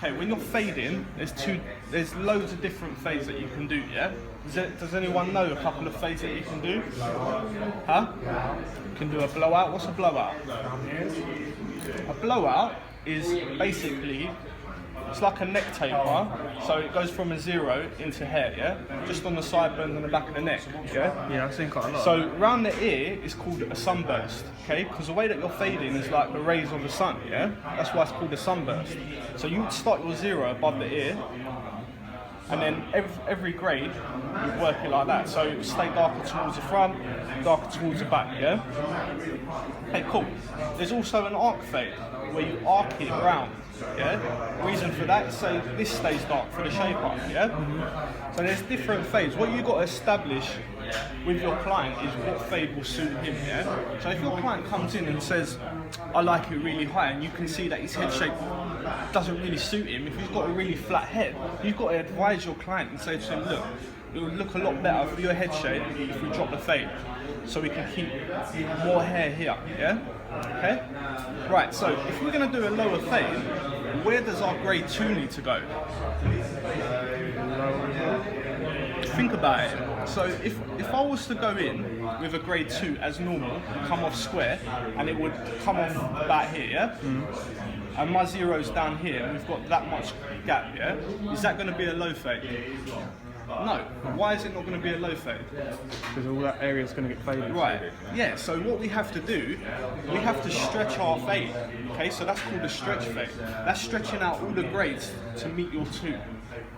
Okay, when you're fading, there's loads of different fades that you can do, yeah? Does anyone know a couple of fades that you can do? Huh? You can do a blowout. What's a blowout? A blowout is basically, it's like a neck taper, so it goes from a 0 into hair, yeah? Just on the sideburns and the back of the neck, yeah? Yeah, I've seen quite a lot. So round the ear is called a sunburst, okay? Because the way that you're fading is like the rays of the sun, yeah? That's why it's called a sunburst. So you would start your 0 above the ear, and then every grade, you work it like that. So it would stay darker towards the front, darker towards the back, yeah? Okay, cool. There's also an arc fade, where you arc it round, yeah? Reason for that is so this stays dark for the shape up, yeah? So there's different fades. What you've got to establish with your client is what fade will suit him, yeah? So if your client comes in and says, I like it really high, and you can see that his head shape doesn't really suit him, if he's got a really flat head, you've got to advise your client and say to him, look, it would look a lot better for your head shape if we drop the fade, so we can keep more hair here, yeah? Okay? Right, so if we're going to do a lower fade, where does our grade 2 need to go? Think about it. So if I was to go in with a grade 2 as normal, come off square, and it would come off about here, yeah? And my 0's down here, and we've got that much gap, yeah? Is that going to be a low fade? No. Why is it not going to be a low fade? Because all that area is going to get faded. Right. Yeah, so what we have to do, we have to stretch our fade. Okay, so that's called a stretch fade. That's stretching out all the grades to meet your 2.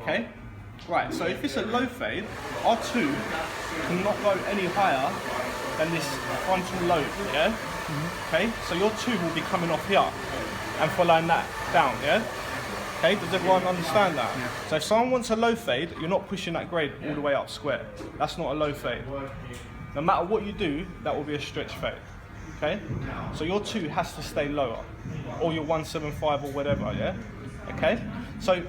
Okay? Right, so if it's a low fade, our 2 cannot go any higher than this frontal lobe, yeah? Okay, so your 2 will be coming off here and following that down, yeah? Okay, does everyone understand that? Yeah. So if someone wants a low fade, you're not pushing that grade all the way up square. That's not a low fade. No matter what you do, that will be a stretch fade. Okay? So your 2 has to stay lower, or your 175 or whatever, yeah? Okay? So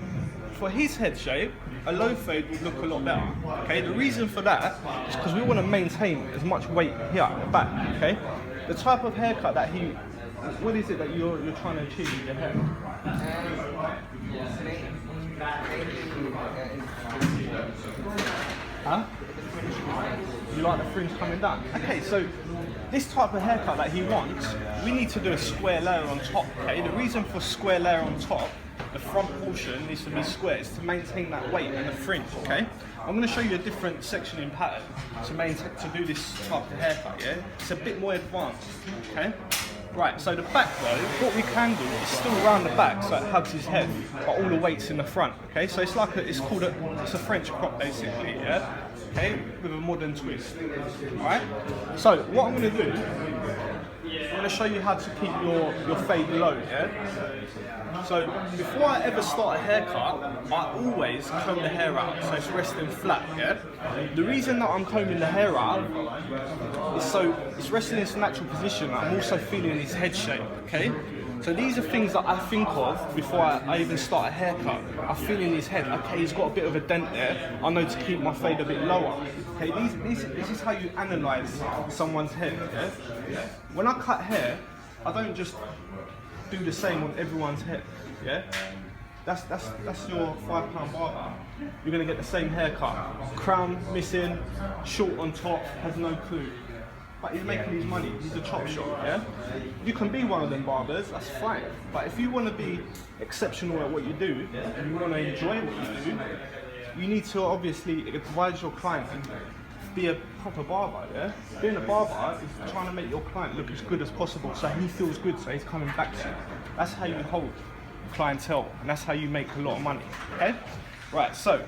for his head shape, a low fade would look a lot better. Okay? The reason for that is because we want to maintain as much weight here at the back. Okay? The type of haircut that what is it that you're trying to achieve with your hair? Huh? You like the fringe coming down? Okay, so this type of haircut that he wants, we need to do a square layer on top, okay? The reason for square layer on top, the front portion needs to be square, is to maintain that weight and the fringe, okay? I'm going to show you a different sectioning pattern to do this type of haircut, yeah? It's a bit more advanced, okay? Right, so the back though, what we can do is still round the back so it hugs his head, but all the weight's in the front, okay? So it's like it's a French crop basically, yeah? Okay, with a modern twist, alright? So what I'm going to do, I'm going to show you how to keep your fade low, yeah? So before I ever start a haircut, I always comb the hair out so it's resting flat, yeah? The reason that I'm combing the hair out is so it's resting in its natural position. I'm also feeling his head shape, okay? So these are things that I think of before I even start a haircut. I feel in his head, okay, he's got a bit of a dent there. I know to keep my fade a bit lower. Okay, this is how you analyse someone's head, yeah? When I cut hair, I don't just do the same on everyone's head, yeah? That's your £5 barber. You're gonna get the same haircut. Crown missing, short on top, has no clue. But he's making his money, he's a chop shop, yeah? You can be one of them barbers, that's fine. But if you wanna be exceptional at what you do, and you wanna enjoy what you do, you need to obviously advise your client and be a proper barber, yeah? Being a barber is trying to make your client look as good as possible so he feels good, so he's coming back to you. That's how you hold clientele, and that's how you make a lot of money, okay? Right, so,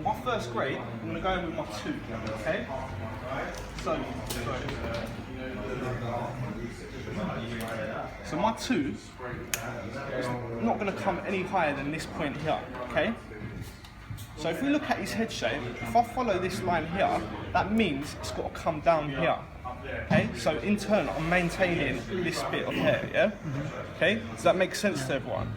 my first grade, I'm gonna go in with my 2, okay? So my 2 is not gonna come any higher than this point here, okay? So if we look at his head shape, if I follow this line here, that means it's got to come down here. Okay, so in turn, I'm maintaining this bit of hair, yeah? Okay, does that make sense to everyone?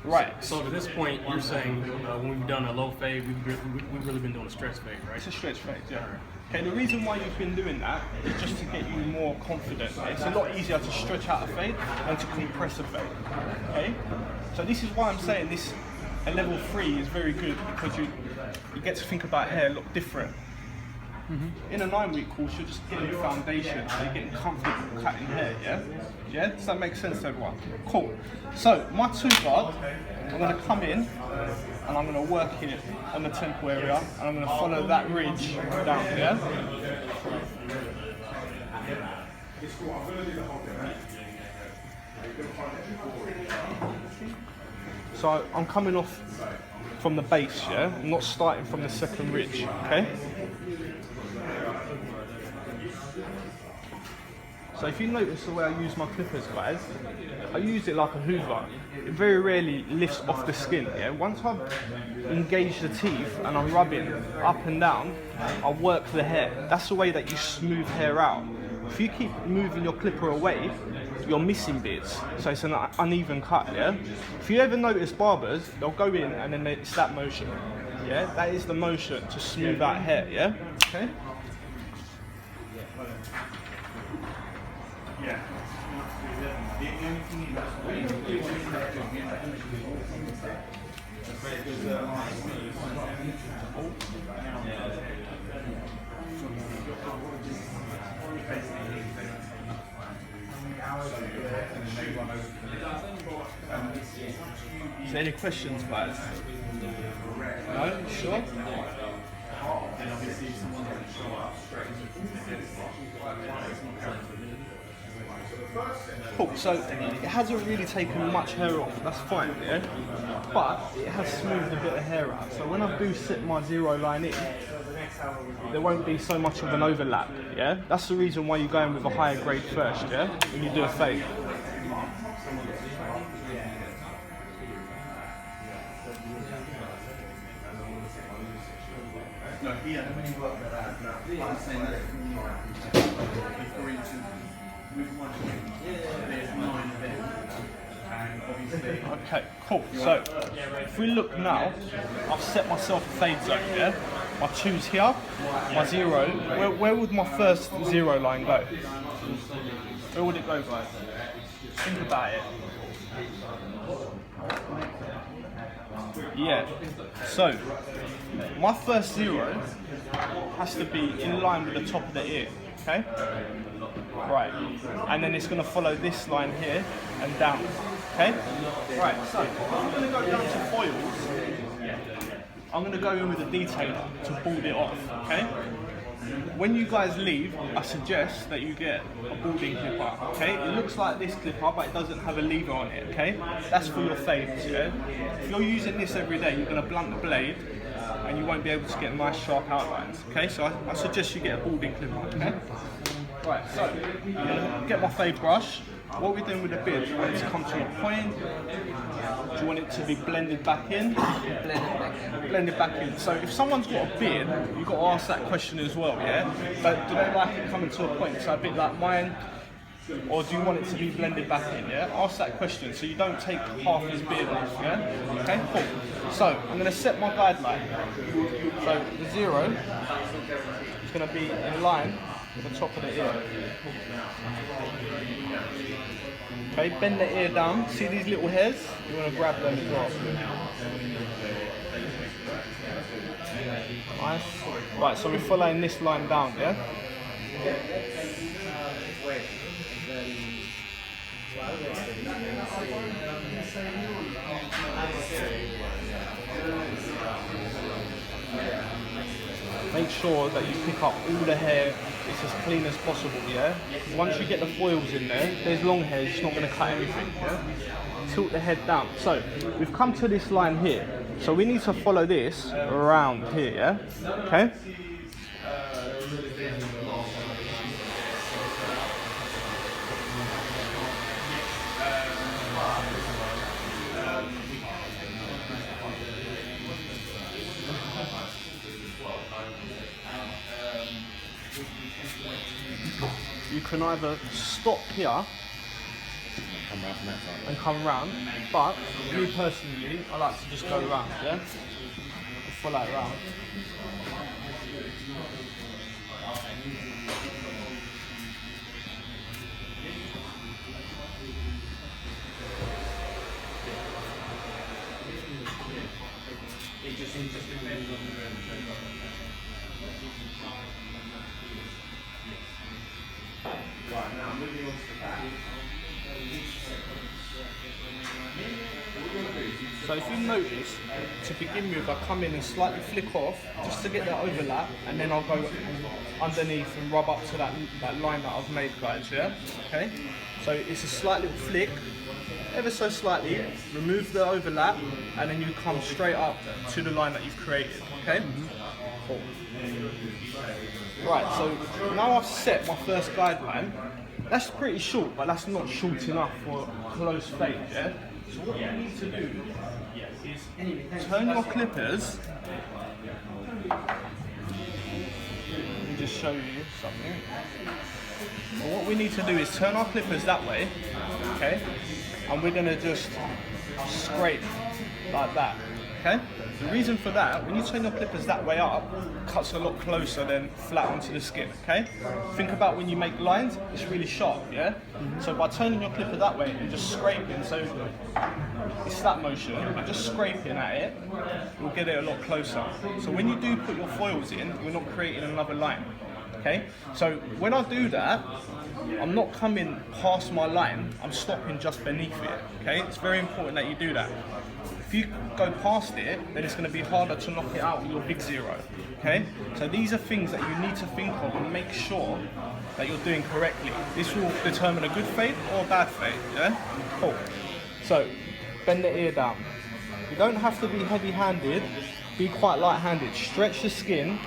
Right. So to this point, you're saying when we've done a low fade, we've really been doing a stretch fade, right? It's a stretch fade, yeah. Okay, the reason why you've been doing that is just to get you more confident. It's a lot easier to stretch out a fade than to compress a fade. Okay? So this is why I'm saying this a level 3 is very good, because you get to think about hair a lot different. In a 9-week course, you're just getting the foundation, so you're getting comfortable cutting hair, yeah? Yeah? Does that make sense to everyone? Cool. So, my 2-guard, I'm going to come in, and I'm going to work it on the temple area, and I'm going to follow that ridge down, yeah? So, I'm coming off from the base, yeah? I'm not starting from the second ridge, okay? So if you notice the way I use my clippers, guys, I use it like a hoover. It very rarely lifts off the skin, yeah? Once I've engaged the teeth and I'm rubbing up and down, I work the hair. That's the way that you smooth hair out. If you keep moving your clipper away, you're missing bits, so it's an uneven cut, yeah? If you ever notice barbers, they'll go in and then it's that motion, yeah? That is the motion to smooth out hair, yeah? Okay? Yeah. Is there any questions, guys? No? Sure? Cool, so it hasn't really taken much hair off, that's fine, yeah? But it has smoothed a bit of hair out, so when I do set my 0 line in, there won't be so much of an overlap, yeah? That's the reason why you're going with a higher grade first, yeah? When you do a fade. No, here, when you work that out, I'm saying that before each with one, there's 9 events, and obviously. Okay, cool. So if we look now, I've set myself a fade zone, yeah? My 2's here, my 0. Where would my first 0 line go? Where would it go, guys? Think about it. Yeah, so my first 0 has to be in line with the top of the ear, okay? Right, and then it's going to follow this line here and down, okay? Right, so I'm going to go down to foils. I'm going to go in with a detailer to bald it off, okay? When you guys leave, I suggest that you get a balding clipper, okay? It looks like this clipper, but it doesn't have a lever on it, okay? That's for your fades, yeah? If you're using this every day, you're going to blunt the blade, and you won't be able to get nice sharp outlines, okay? So I suggest you get a balding clipper, okay? Right, so I'm going to get my fade brush. What we're doing with the beard, do you want it to come to a point? Do you want it to be blended back in? Blend it back in. So if someone's got a beard, you've got to ask that question as well, yeah? But do they like it coming to a point? So a bit like mine, or do you want it to be blended back in, yeah? Ask that question so you don't take half his beard off, yeah? Okay, cool. So I'm going to set my guideline. So the 0 is going to be in line with the top of the ear. Okay, bend the ear down. See these little hairs? You want to grab them as well. Nice. Right, so we're following this line down, yeah? Make sure that you pick up all the hair. It's as clean as possible, yeah? Once you get the foils in there, there's long hair, it's not going to cut anything, yeah? Tilt the head down. So, we've come to this line here. So we need to follow this around here, yeah? Okay? You can either stop here and come round. But me personally, I like to just go round, yeah? Follow it round. Right, now moving on to the back. So if you notice, to begin with, I come in and slightly flick off just to get that overlap, and then I'll go underneath and rub up to that line that I've made, guys, yeah? Okay? So it's a slight little flick, ever so slightly, remove the overlap, and then you come straight up to the line that you've created, okay? Cool. Right, so now I've set my first guideline. That's pretty short, but that's not short enough for close fade, yeah? So what you need to do is turn your clippers. Let me just show you something. Well, what we need to do is turn our clippers that way, okay? And we're gonna just scrape like that, okay? The reason for that, when you turn your clippers that way up, it cuts a lot closer than flat onto the skin, okay? Think about when you make lines, it's really sharp, yeah? So by turning your clipper that way and just scraping, so it's that motion, and just scraping at it, you'll get it a lot closer. So when you do put your foils in, we're not creating another line, okay? So when I do that, I'm not coming past my line, I'm stopping just beneath it, okay? It's very important that you do that. If you go past it, then it's going to be harder to knock it out with your big zero, okay? So these are things that you need to think of and make sure that you're doing correctly. This will determine a good fade or a bad fade, yeah? Cool. So, bend the ear down. You don't have to be heavy-handed, be quite light-handed. Stretch the skin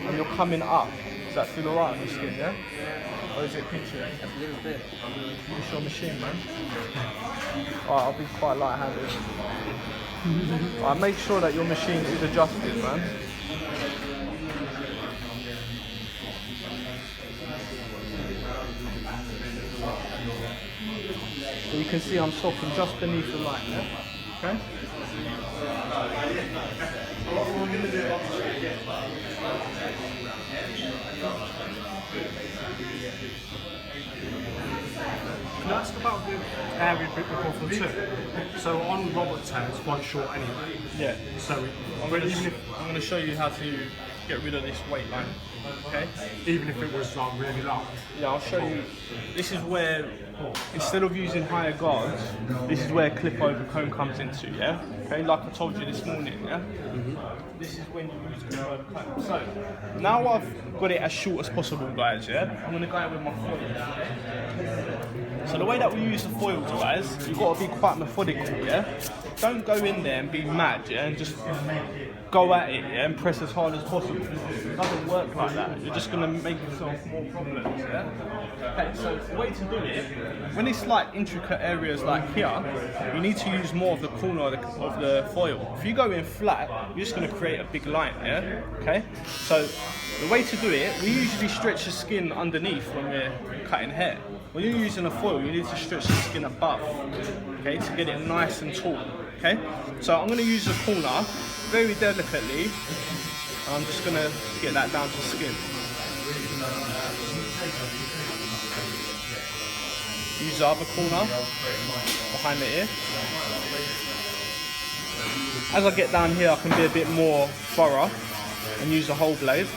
and you're coming up. Does that feel alright on the skin, yeah? Or is it pinching? A little bit. It's your machine, man. Alright, I'll be quite light-handed. Alright, make sure that your machine is adjusted, man. So you can see I'm stopping just beneath the line, yeah? Okay? Can I ask about the area before for two? So on Robert's hair, it's quite short anyway. Yeah. So I'm going to show you how to get rid of this weight line. Okay. even if it was like really long. Yeah, I'll show you. This is where, instead of using higher guards, this is where clip over comb comes into, yeah? Okay, like I told you this morning, yeah? This is when you use clip over comb. So, now I've got it as short as possible, guys, yeah? I'm going to go in with my foils. So the way that we use the foils, guys, you've got to be quite methodical, yeah? Don't go in there and be mad, yeah? And just go at it, yeah? And press as hard as possible. It doesn't work like that. You're just going to make yourself more problems, yeah? Okay, so the way to do it, when it's like intricate areas like here, you need to use more of the corner of the foil. If you go in flat, you're just going to create a big line, yeah? Okay? So the way to do it, we usually stretch the skin underneath when we're cutting hair. When you're using a foil, you need to stretch the skin above, okay, to get it nice and tall, okay? So I'm going to use the corner very delicately, and I'm just going to get that down to skin. Use the other corner behind the ear. As I get down here, I can be a bit more thorough and use the whole blade.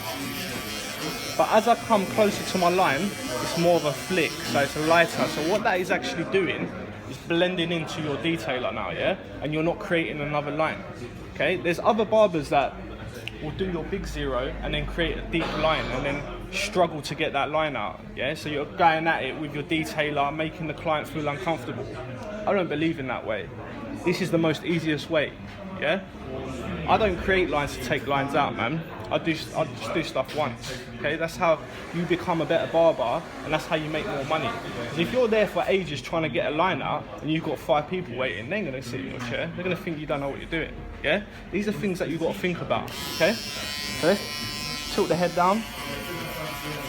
But as I come closer to my line, it's more of a flick, so it's lighter. So what that is actually doing is blending into your detailer now, yeah? And you're not creating another line, okay? There's other barbers that will do your big zero and then create a deep line and then struggle to get that line out, yeah? So you're going at it with your detailer, making the client feel uncomfortable. I don't believe in that way. This is the most easiest way, yeah? I don't create lines to take lines out, man. I just do stuff once, okay? That's how you become a better barber, and that's how you make more money. Because if you're there for ages trying to get a line out, and you've got 5 people waiting, they ain't gonna sit in your chair. They're gonna think you don't know what you're doing, yeah? These are things that you've got to think about, okay? So let's tilt the head down.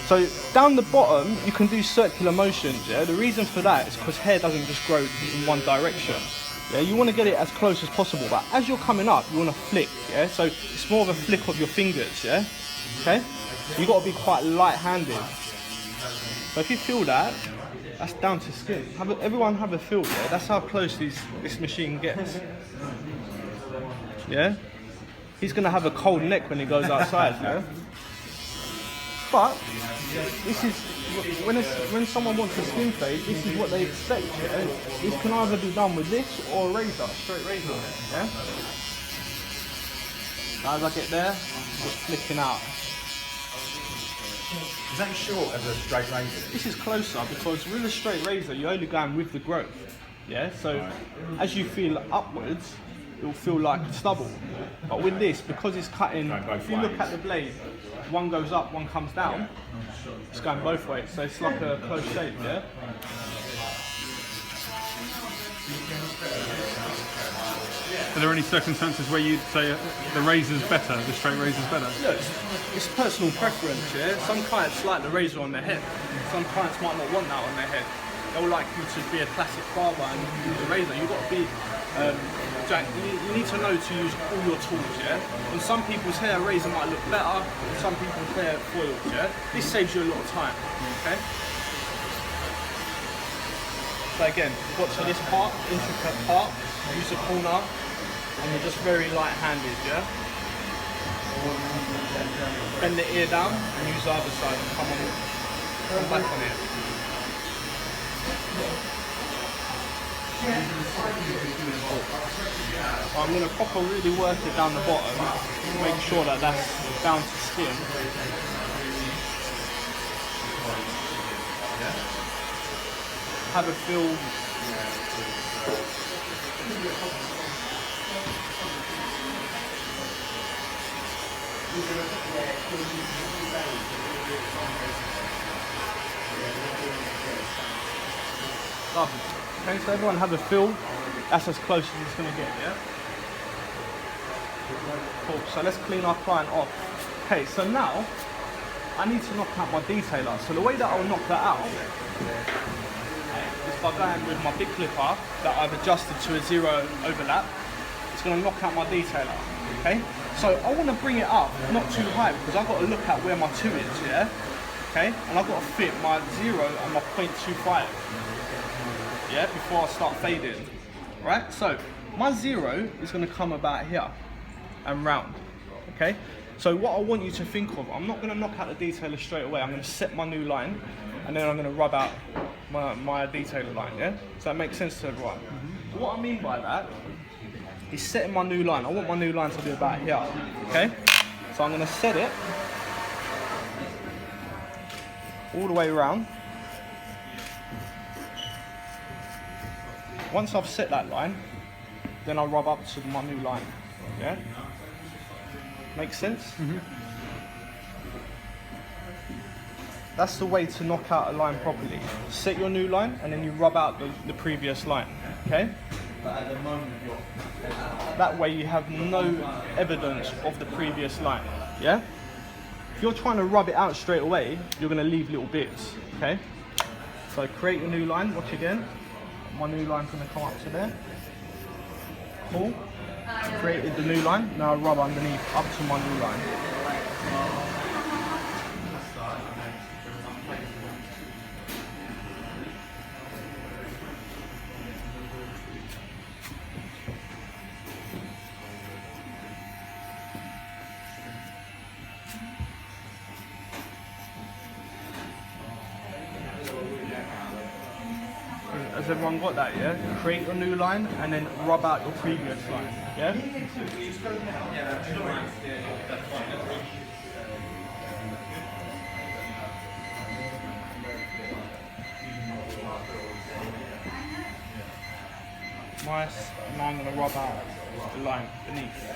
So down the bottom, you can do circular motions, yeah? The reason for that is because hair doesn't just grow in one direction. Yeah, you want to get it as close as possible, but as you're coming up, you want to flick, yeah? So it's more of a flick of your fingers, yeah? Okay? So you've got to be quite light-handed. So if you feel that, that's down to skin. Everyone have a feel, yeah? That's how close this machine gets. Yeah? He's going to have a cold neck when he goes outside, yeah? But this is when someone wants a skin fade, this is what they expect. Yeah? This can either be done with this or a razor, straight razor. Yeah. Now as I get there, just flicking out. Is that short as a straight razor? This is closer because with a straight razor, you're only going with the growth. Yeah. So as you feel upwards, it will feel like stubble. But with this, because it's cutting, if you look at the blade, one goes up, one comes down. It's going both ways, so it's like a close shave, yeah? Are there any circumstances where you'd say the razor's better, the straight razor's better? Look, it's personal preference, yeah? Some clients like the razor on their head. Some clients might not want that on their head. They'll like you to be a classic barber and use a razor. You've got to be, Jack, you need to know to use all your tools, yeah? On some people's hair, a razor might look better, on some people's hair, foils, yeah? This saves you a lot of time, okay? So again, got to this part, intricate part, use a corner, and you're just very light-handed, yeah? Bend the ear down and use the other side and come back on it. I'm going to properly really work it down the bottom, make sure that that's down to skin. Have a feel. Lovely. Okay, so everyone have a feel. That's as close as it's going to get, yeah? Cool, so let's clean our client off. Okay, so now, I need to knock out my detailer. So the way that I'll knock that out is by going with my big clipper that I've adjusted to a 0 overlap. It's going to knock out my detailer, okay? So I want to bring it up, not too high, because I've got to look at where my 2 is, yeah? Okay, and I've got to fit my 0 and my 0.25. Yeah, before I start fading, right? So my 0 is going to come about here and round, okay? So what I want you to think of, I'm not going to knock out the detailer straight away. I'm going to set my new line, and then I'm going to rub out my detailer line, yeah? Does that make sense to everyone? So what I mean by that is setting my new line. I want my new line to be about here, okay? So I'm going to set it all the way around. Once I've set that line, then I'll rub up to my new line, yeah? Makes sense? Mm-hmm. That's the way to knock out a line properly. Set your new line and then you rub out the previous line, okay? But at the moment, that way you have no evidence of the previous line, yeah? If you're trying to rub it out straight away, you're gonna leave little bits, okay? So create your new line, watch again. My new line's going to come up to there. Cool. Created the new line. Now I rub underneath up to my new line. Has everyone got that, yeah? Create your new line and then rub out your previous line, yeah? Nice. Now I'm going to rub out the line beneath.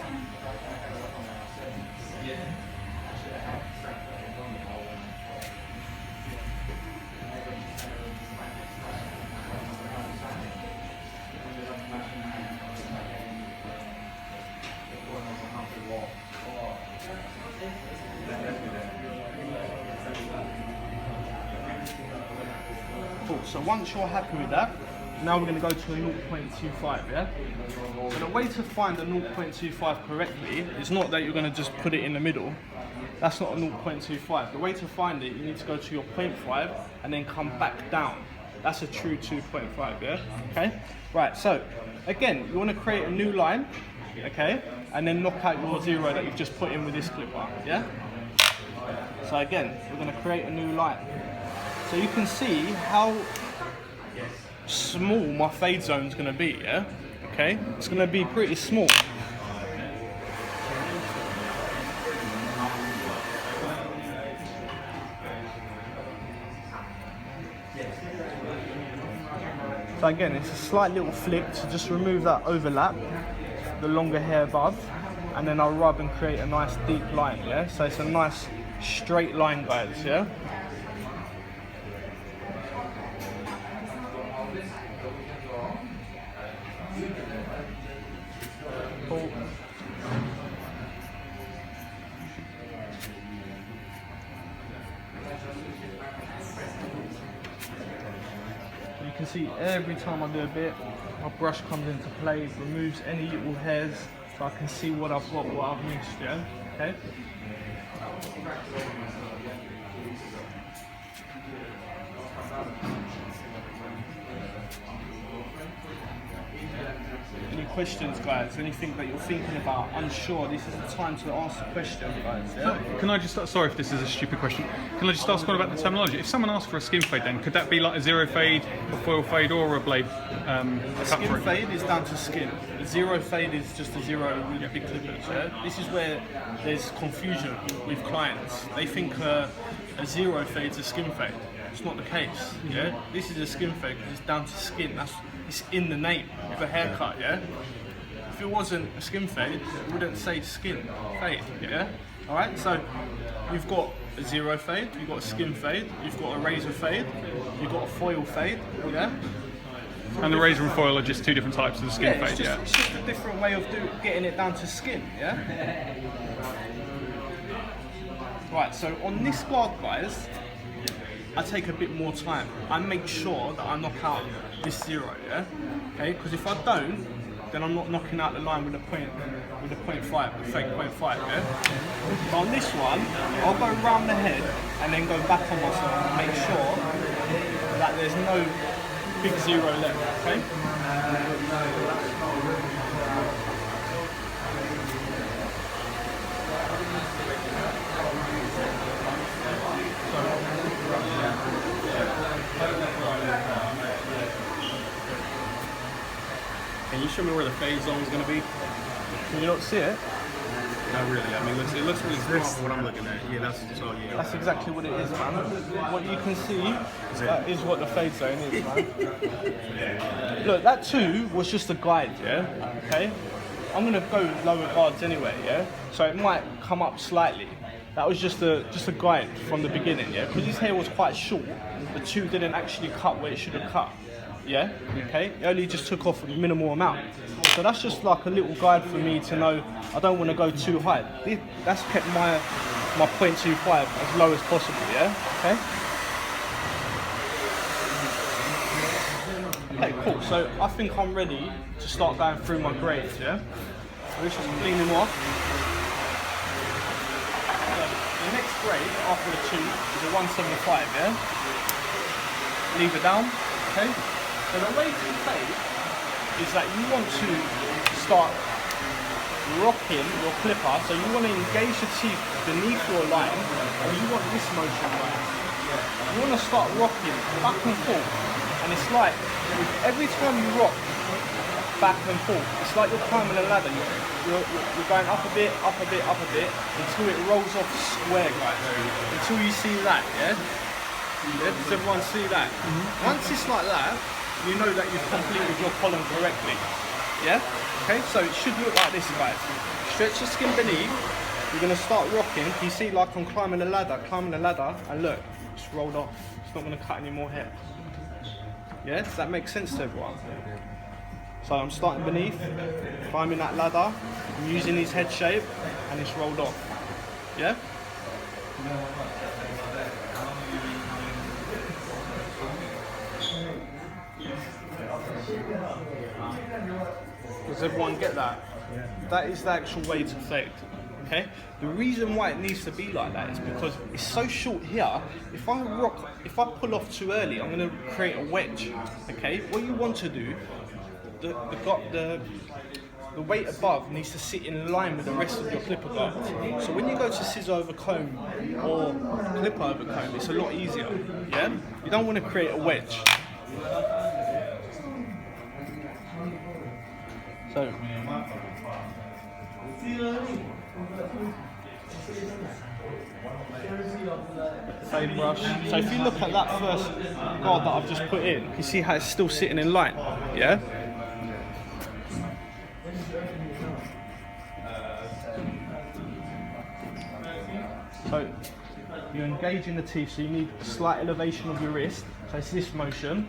So once you're happy with that, now we're going to go to a 0.25, yeah? So the way to find a 0.25 correctly is not that you're going to just put it in the middle. That's not a 0.25. The way to find it, you need to go to your 0.5 and then come back down. That's a true 2.5, yeah? Okay? Right, so again, you want to create a new line, okay? And then knock out your 0 that you've just put in with this clipper, yeah? So again, we're going to create a new line. So you can see how small my fade zone is going to be, yeah? Okay? It's going to be pretty small. So again, it's a slight little flick to just remove that overlap, the longer hair above, and then I'll rub and create a nice deep line, yeah? So it's a nice straight line, guys, yeah? Cool. You can see every time I do a bit, my brush comes into play, removes any little hairs, so I can see what I've got, what I've missed, yeah? Okay? Any questions, guys? Anything that you're thinking about, unsure? This is the time to ask a question, guys. Yeah? Can I just, sorry if this is a stupid question, can I just ask one about the terminology? If someone asks for a skin fade then, could that be like a 0 fade, a foil fade or a blade A skin fade is down to skin. A 0 fade is just a 0 with big clippers. Yeah? This is where there's confusion with clients. They think a 0 fade is a skin fade. It's not the case. Yeah, this is a skin fade because it's down to skin. It's in the name of a haircut. Yeah. If it wasn't a skin fade, it wouldn't say skin fade. Yeah. All right. So you've got a 0 fade, you've got a skin fade, you've got a razor fade, you've got a foil fade. Yeah. And the razor and foil are just two different types of the skin fade. It's just a different way of getting it down to skin. Yeah. Right. So on this guard, guys, I take a bit more time. I make sure that I knock out this 0, yeah? Okay, because if I don't, then I'm not knocking out the line with the 0.5, the fake 0.5, yeah? But on this one, I'll go around the head and then go back on myself and make sure that there's no big 0 left, okay? Can you show me where the fade zone is going to be? Can you not see it? Not really. I mean, it looks really small for what I'm looking at. Yeah, that's all. Yeah. That's exactly what it is, man. What you can see is what the fade zone is, man. Look, that too was just a guide, yeah? Okay? I'm going to go lower guards anyway, yeah? So it might come up slightly. That was just a guide from the beginning, yeah? Because his hair was quite short, the 2 didn't actually cut where it should have cut. Yeah, okay, it only just took off a minimal amount. So that's just like a little guide for me to know I don't want to go too high. That's kept my 0.25 as low as possible, yeah, okay? Okay, cool, so I think I'm ready to start going through my grades, yeah? So let's just clean them off. So the next grade after the 2 is a 175, yeah? Leave it down, okay? So the way to fade is that you want to start rocking your clipper, so you want to engage the teeth beneath your line, and you want this motion, right? You want to start rocking back and forth, and it's like every time you rock back and forth, it's like you're climbing a ladder. You're going up a bit, up a bit, up a bit, until it rolls off square, guys. Until you see that, yeah? Yeah, does everyone see that? Once it's like that, you know that you've completed your column correctly. Yeah? Okay, so it should look like this, guys. Stretch the skin beneath, you're going to start rocking. You see like I'm climbing a ladder, and look, it's rolled off. It's not going to cut any more hair. Yeah, does that make sense to everyone? So I'm starting beneath, climbing that ladder, I'm using his head shape, and it's rolled off. Yeah? Does everyone get that? That is the actual way to fade. Okay? The reason why it needs to be like that is because it's so short here. If I pull off too early, I'm going to create a wedge. Okay? What you want to do, the weight above needs to sit in line with the rest of your clipper guard. So when you go to scissor over comb or clipper over comb, it's a lot easier. Yeah? You don't want to create a wedge. So fade brush. So if you look at that first guard that I've just put in, you see how it's still sitting in line, yeah? So you're engaging the teeth, so you need a slight elevation of your wrist. So it's this motion.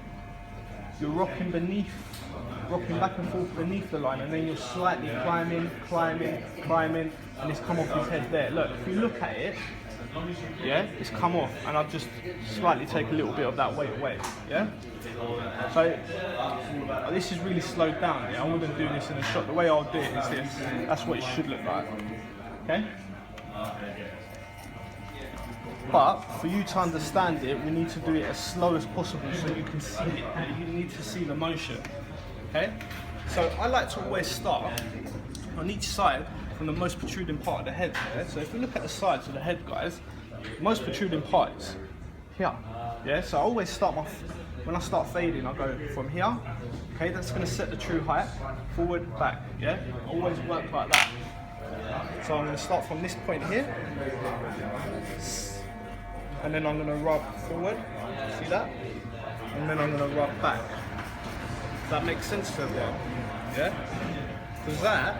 You're rocking back and forth beneath the line, and then you're slightly climbing, and it's come off his head there. Look, if you look at it, yeah, it's come off, and I've just slightly take a little bit of that weight away, yeah? So this is really slowed down, yeah? I wouldn't do this in a shot. The way I'll do it is this. That's what it should look like, okay? But for you to understand it, we need to do it as slow as possible so you can see it. You need to see the motion. Okay? So I like to always start on each side from the most protruding part of the head. Yeah? So if you look at the sides of the head, guys, the most protruding part is here. Yeah? So I always start when I start fading, I go from here. Okay, that's going to set the true height. Forward, back. Yeah? Always work like that. So I'm going to start from this point here. And then I'm going to rub forward. See that? And then I'm going to rub back. Does that make sense to everyone? Yeah? Because that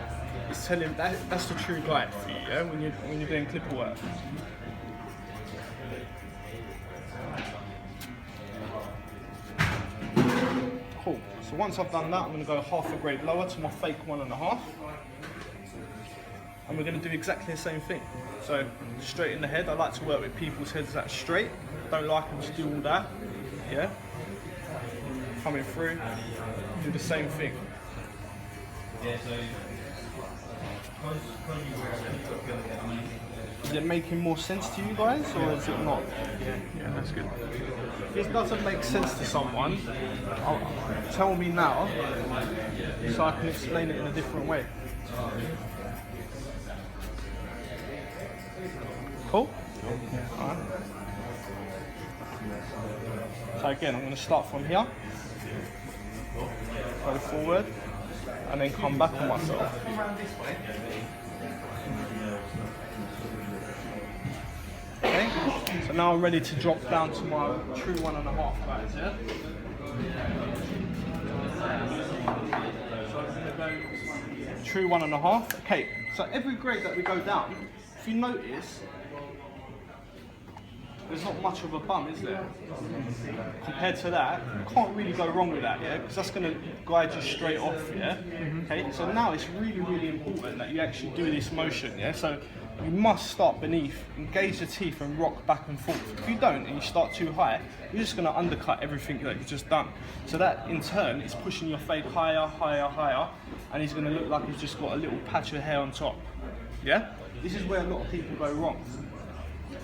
is telling that's the true guide for you, yeah? When you're doing clipper work. Cool. So once I've done that, I'm going to go half a grade lower to my fake 1.5. And we're going to do exactly the same thing. So straight in the head. I like to work with people's heads that straight. Don't like them to do all that. Yeah? Coming through, do the same thing. Is it making more sense to you guys, or is it not? Yeah, that's good. If it doesn't make sense to someone, tell me now, so I can explain it in a different way. Cool? Yeah. Alright. So again, I'm going to start from here, go forward, and then come back on myself. Okay, so now I'm ready to drop down to my true 1.5, guys, yeah? So I'm going to go true 1.5. Okay, so every grade that we go down, if you notice, there's not much of a bum, is there? Compared to that, you can't really go wrong with that, yeah? Because that's going to guide you straight off, yeah? Okay, so now it's really, really important that you actually do this motion, yeah? So you must start beneath, engage the teeth and rock back and forth. If you don't and you start too high, you're just going to undercut everything that you've just done. So that in turn is pushing your fade higher, higher, higher, and he's going to look like he's just got a little patch of hair on top, yeah? This is where a lot of people go wrong.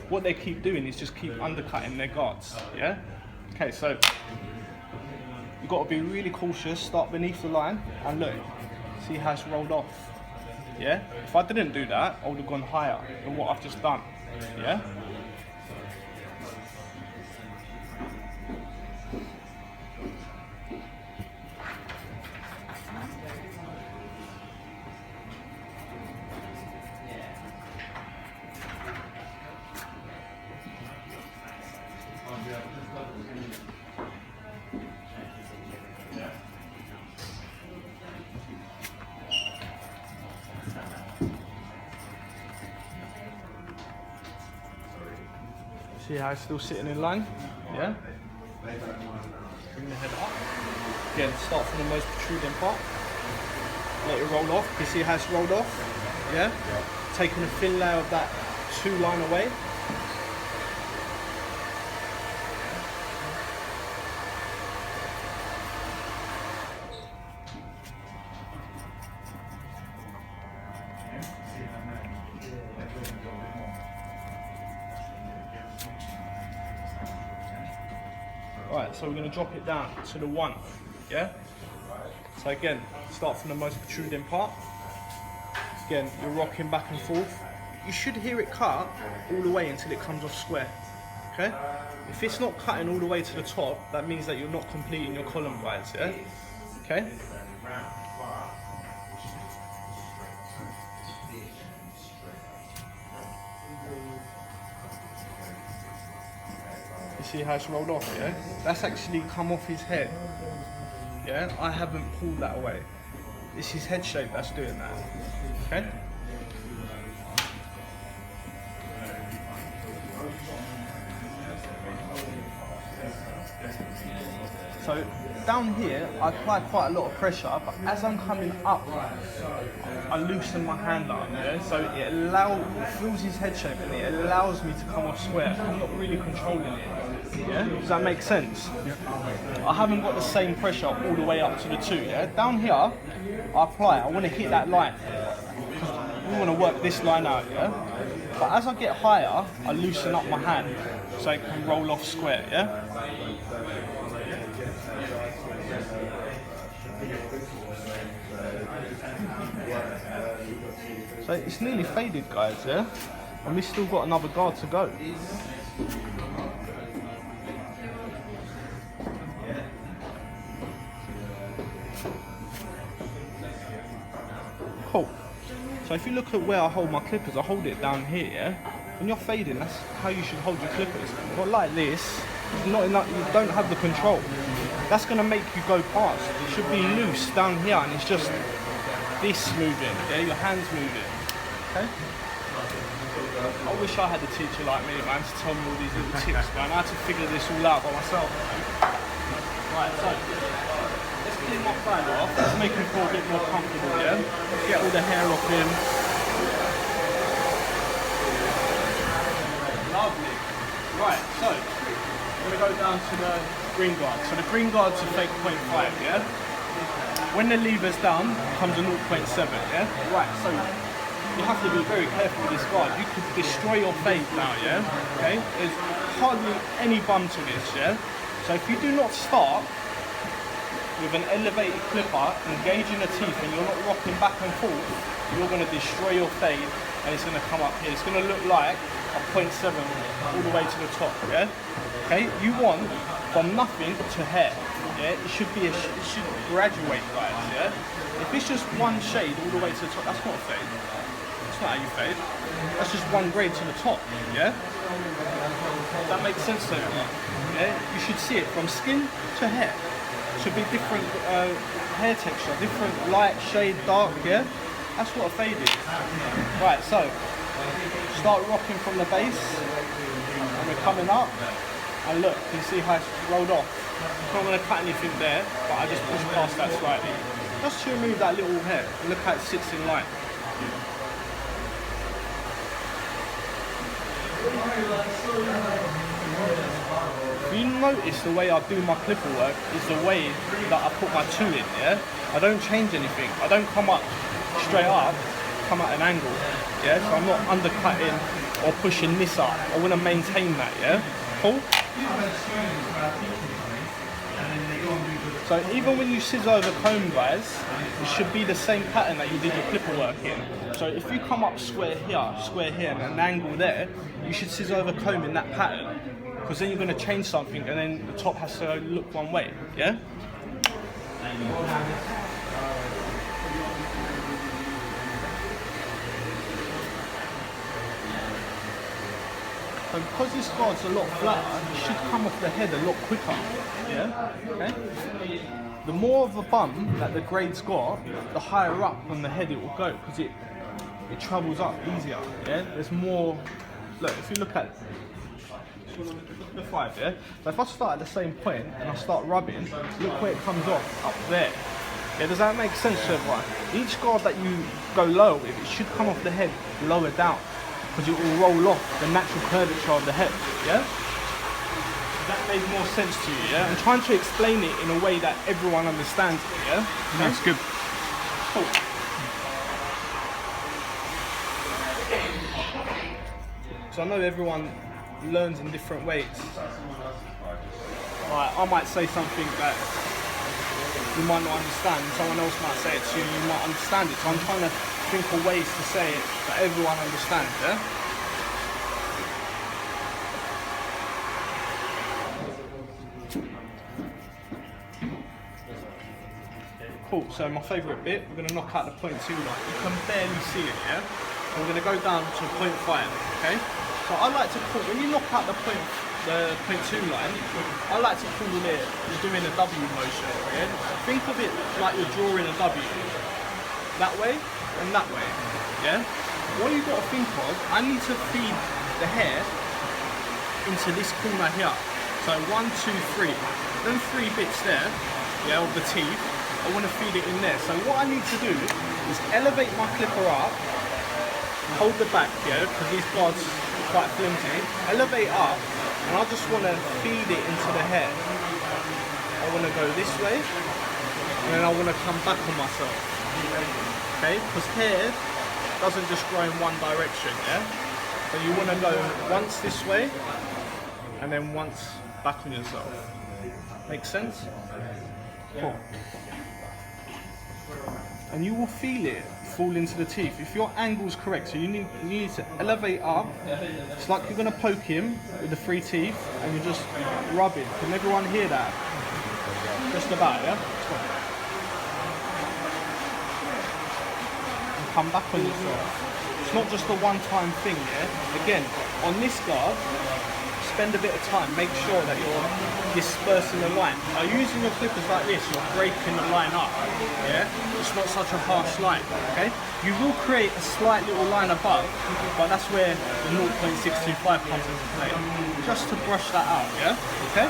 What they keep doing is just keep undercutting their guards, yeah? Okay, so you've got to be really cautious, start beneath the line, and look, see how it's rolled off, yeah? If I didn't do that, I would have gone higher than what I've just done, yeah? See how it's still sitting in line? Yeah? Bring the head up. Again, start from the most protruding part. Let it roll off. You see how it's rolled off? Yeah? Taking a thin layer of that 2 line away. Right, so we're going to drop it down to the 1, yeah? So again, start from the most protruding part. Again, you're rocking back and forth. You should hear it cut all the way until it comes off square, okay? If it's not cutting all the way to the top, that means that you're not completing your column guides, yeah? Okay? You see how it's rolled off, yeah? That's actually come off his head, yeah? I haven't pulled that away. It's his head shape that's doing that, okay? So down here, I apply quite a lot of pressure, but as I'm coming up, I loosen my hand up, yeah? So it fills his head shape and it allows me to come off square. I'm not really controlling it, yeah? Does that make sense? Yep. I haven't got the same pressure all the way up to the 2, yeah? Down here, I apply, I want to hit that line. We want to work this line out, yeah? But as I get higher, I loosen up my hand so it can roll off square, yeah? So it's nearly faded, guys, yeah? And we've still got another guard to go. Cool. So if you look at where I hold my clippers, I hold it down here, yeah? When you're fading, that's how you should hold your clippers. Not like this. Not enough, you don't have the control. That's going to make you go past. It should be loose down here, and it's just this moving, yeah? Your hands moving, okay? I wish I had a teacher like me, man, to tell me all these little tips, man. I had to figure this all out by myself, man. Right, so let's clean my file off. Let's make him feel a bit more comfortable, yeah? Get all the hair off him. Lovely. Right, so I'm going to go down to the green guard. So the green guard's a fake 0.5, yeah? When the lever's down, it comes a 0.7, yeah? Right, so you have to be very careful with this guard. You could destroy your fade now, yeah? Okay? There's hardly any bum to this, yeah? So if you do not start with an elevated clipper, engaging the teeth, and you're not rocking back and forth, you're going to destroy your fade, and it's going to come up here. It's going to look like a 0.7 all the way to the top, yeah? Okay? You want from nothing to hair, yeah? It should graduate, guys, yeah? If it's just one shade all the way to the top, that's not a fade. That's not how you fade. That's just one grade to the top, yeah? That makes sense to everyone, yeah? You should see it from skin to hair. It should be different hair texture, different light, shade, dark, yeah? That's what a fade is. Right, so, start rocking from the base, and we're coming up, and look, you can see how it's rolled off. I'm not going to cut anything there, but I just push past that slightly. Just to remove that little hair, and look how it sits in line. If you notice the way I do my clipper work is the way that I put my 2 in, yeah? I don't change anything. I don't come up straight up, come at an angle, yeah? So I'm not undercutting or pushing this up. I want to maintain that, yeah? Cool? So even when you scissor over comb, guys, it should be the same pattern that you did your clipper work in. So if you come up square here, and an angle there, you should scissor over comb in that pattern. Because then you're going to change something and then the top has to look one way, yeah? So because this guard's a lot flatter, it should come off the head a lot quicker, yeah? Okay? The more of a bum that the grade's got, the higher up on the head it will go, because it travels up easier, yeah? There's more, look, if you look at the 5, yeah? So if I start at the same point and I start rubbing, look where it comes off, up there. Yeah, does that make sense to everyone? Each guard that you go lower with, it should come off the head lower down, because it will roll off the natural curvature of the head, yeah? That made more sense to you, yeah? I'm trying to explain it in a way that everyone understands it, yeah? That's good. Cool. So I know everyone learns in different ways. Like, I might say something that you might not understand, someone else might say it to you, you might understand it. So I'm trying to think of ways to say it that everyone understands, yeah? Cool, so my favourite bit, we're going to knock out the 0.2 line. You can barely see it, yeah? And we're going to go down to 0.5, okay? So I like to call, when you knock out the 0.2 line, I like to call it, you're doing a W motion, yeah? Think of it like you're drawing a W. That way and that way, yeah? What you've got to think of, I need to feed the hair into this corner here. So 1, 2, 3. Them 3 bits there, yeah, of the teeth, I want to feed it in there. So what I need to do is elevate my clipper up, hold the back, yeah, because these guards are quite flimsy. Elevate up, and I just want to feed it into the hair. I want to go this way, and then I want to come back on myself. Okay, because hair doesn't just grow in one direction, yeah? So you want to go once this way, and then once back on yourself. Make sense? Cool. And you will feel it fall into the teeth if your angle's correct. So you need to elevate up. It's like you're going to poke him with the 3 teeth and you're just rubbing. Can everyone hear that? Just about, yeah? And come back on yourself. It's not just a one-time thing, yeah? Again, on this guard, spend a bit of time, make sure that you're dispersing the line. By using your clippers like this, you're breaking the line up, yeah? It's not such a harsh line, okay? You will create a slight little line above, but that's where the 0.625 comes into play. Just to brush that out, yeah? Okay?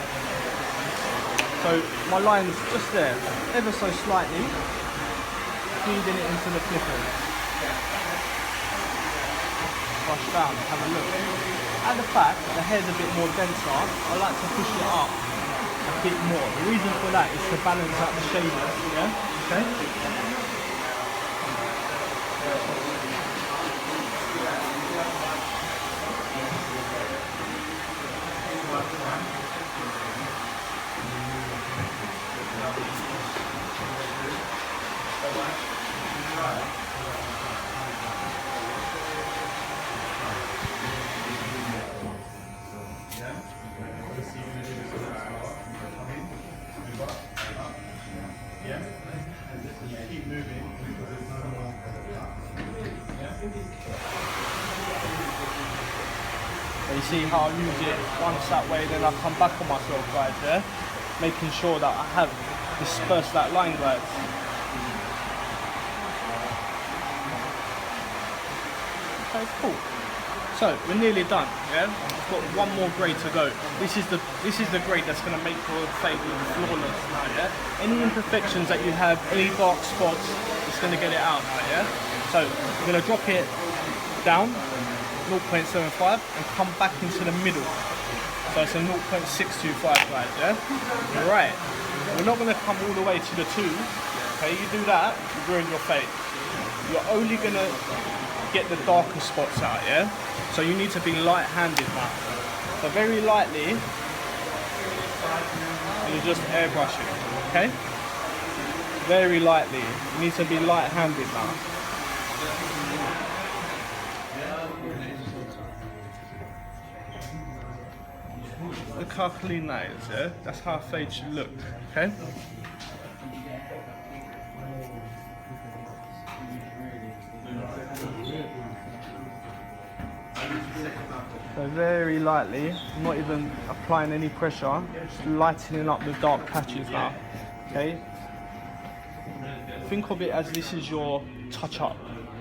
So my line's just there, ever so slightly, feeding it into the clippers. Brush down, have a look. At the back, the hair's a bit more denser. I like to push it up a bit more. The reason for that is to balance out the shaders, yeah? Okay? You see how I use it once that way, then I come back on myself, guys, yeah? Making sure that I have dispersed that line, guys. Okay, cool. So we're nearly done, yeah? We've got one more grade to go. This is the grade that's gonna make your fade look flawless now, yeah? Any imperfections that you have, any dark spots, it's gonna get it out now, yeah? So we're gonna drop it down 0.75 and come back into the middle. So it's a 0.625, guys, yeah? Right. We're not going to come all the way to the 2. Okay, you do that, you ruin your fade. You're only going to get the darker spots out, yeah? So you need to be light-handed now. So very lightly, you just airbrush it, okay? Very lightly. You need to be light-handed now. Look how clean that is, yeah? That's how a fade should look, okay? So very lightly, not even applying any pressure, just lightening up the dark patches now, okay? Think of it as this is your touch-up,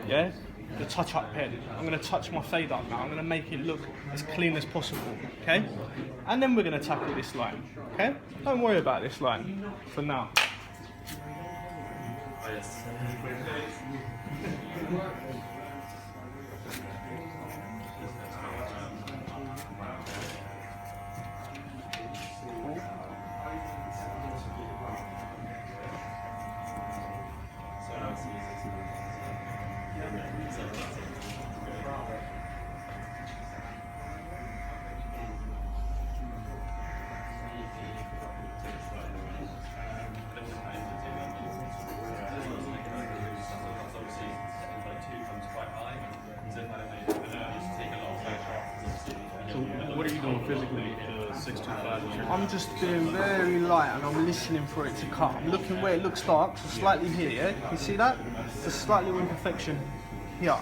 yeah? The touch-up pen. I'm going to touch my fade up now. I'm going to make it look as clean as possible, okay? And then we're going to tackle this line, okay? Don't worry about this line for now. what are you doing physically for 625? I'm just doing very light and I'm listening for it to cut. I'm looking where it looks dark, so slightly here, yeah? You see that? It's a slightly imperfection here.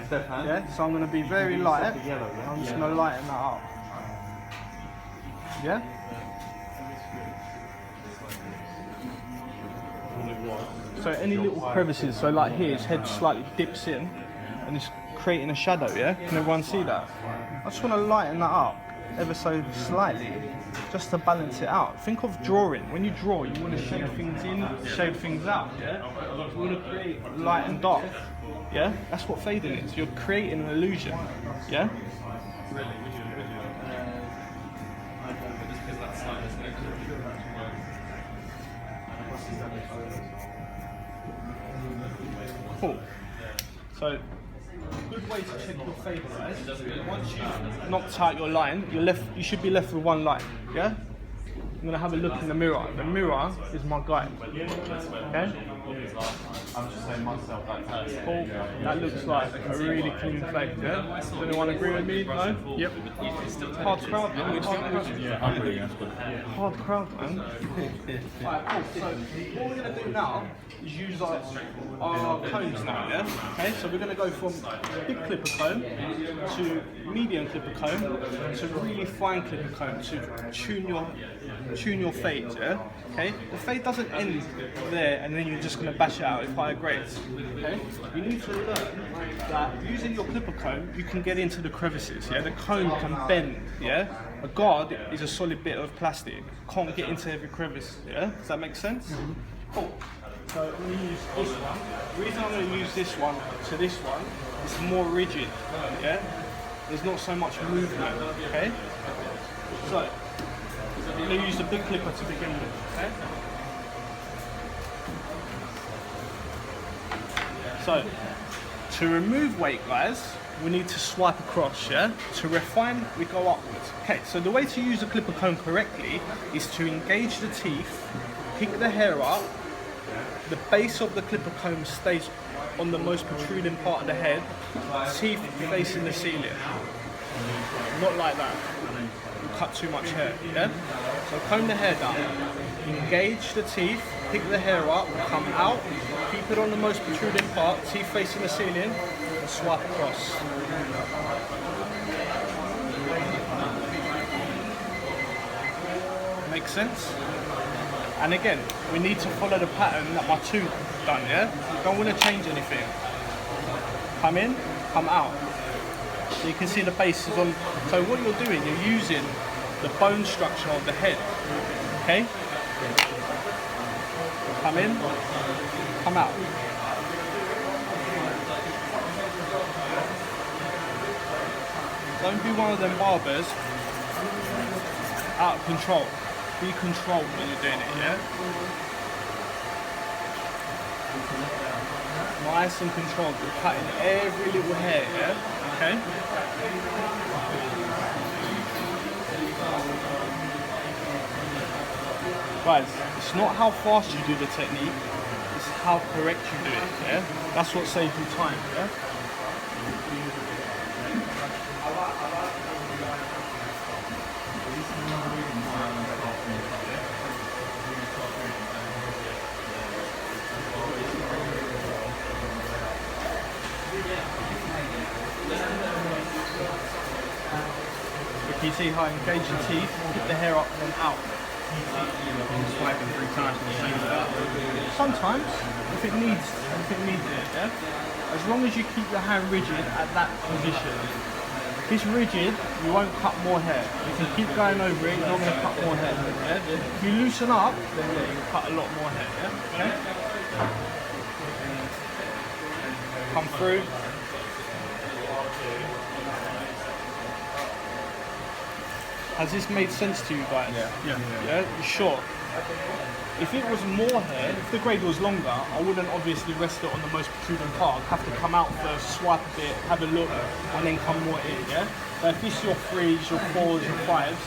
Yeah? So I'm going to be very light. I'm just going to lighten that up. Yeah? So any little crevices, so like here, his head slightly dips in and it's creating a shadow, yeah? Can everyone see that? I just want to lighten that up ever so slightly, just to balance it out. Think of drawing. When you draw, you want to shade things in, shade things out, yeah? You want to create light and dark, yeah? That's what fading is. You're creating an illusion, yeah? Cool. So, good way to check your fade, guys. Once you've knocked out your line, you should be left with one line, yeah? I'm gonna have a look in the mirror. The mirror is my guide. Okay? I'm just saying myself that Cool. That looks like a really clean fade, yeah? Does anyone agree with me? No? Yep. Hard crowd, man. Hard crowd. Yeah, I agree. That's good. Hard crowd, man. Alright, cool. So what we're going to do now is use our combs now, yeah? Okay, so we're going to go from big clipper comb to medium clipper comb to really fine clipper comb to tune your fade, yeah? Okay, the fade doesn't end there and then you're just going to bash it out with higher grades, okay? You need to learn that using your clipper comb, you can get into the crevices, yeah? The comb can bend, yeah? A guard is a solid bit of plastic, can't get into every crevice, yeah? Does that make sense? Cool. So I'm going to use this one. The reason I'm going to use this one to this one is more rigid, yeah? There's not so much movement, okay? So, I'm going to use the big clipper to begin with, okay? So, to remove weight, guys, we need to swipe across, yeah? To refine, we go upwards. Okay, so the way to use a clipper comb correctly is to engage the teeth, pick the hair up, the base of the clipper comb stays on the most protruding part of the head, teeth facing the ceiling. Not like that. You cut too much hair, yeah? So comb the hair down, engage the teeth, pick the hair up, come out, keep it on the most protruding part, teeth facing the ceiling, and swipe across. Make sense? And again, we need to follow the pattern that my two done, yeah? You don't want to change anything. Come in, come out. So you can see the base is on. So what you're doing, you're using the bone structure of the head, okay? Come in, come out. Don't be one of them barbers out of control. Be controlled when you're doing it, yeah? Nice and controlled. You're cutting every little hair, yeah? Okay? Guys, it's not how fast you do the technique, it's how correct you do it, yeah? That's what saves you time, yeah? You see how I engage the teeth, keep the hair up and then out. Swiping 3 times and the same stuff. Sometimes, if it needs it, yeah? As long as you keep your hand rigid at that position. If it's rigid, you won't cut more hair. You can keep going over it, you're not going to cut more hair. Yeah? If you loosen up, then yeah, you cut a lot more hair. Yeah? Okay? Come through. Has this made sense to you guys? Yeah? You sure? If it was more hair, if the grade was longer, I wouldn't obviously rest it on the most protruding part. I'd have to come out first, swipe a bit, have a look, and then come more in, yeah? But if this is your 3s, your 4s, your 5s,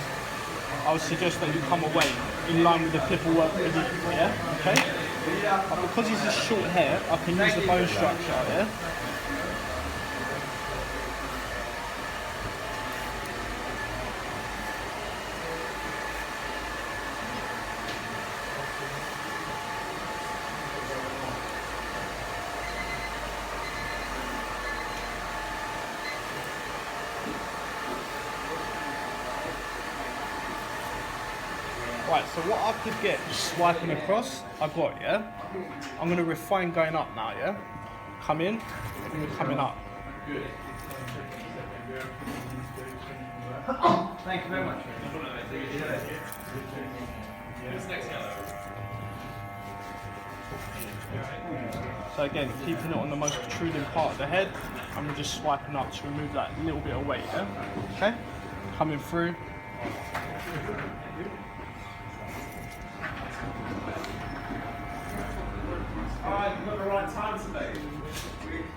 I would suggest that you come away in line with the clipper work that you do, yeah? Okay? But because it's just short hair, I can use the bone structure, yeah? Right, so what I could get just swiping across, I got, yeah? I'm gonna refine going up now, yeah? Come in, and we're coming up. Thank you very much. So again, keeping it on the most protruding part of the head, and we're just swiping up to remove that little bit of weight, yeah? Okay? Coming through. Alright, you've got the right time today.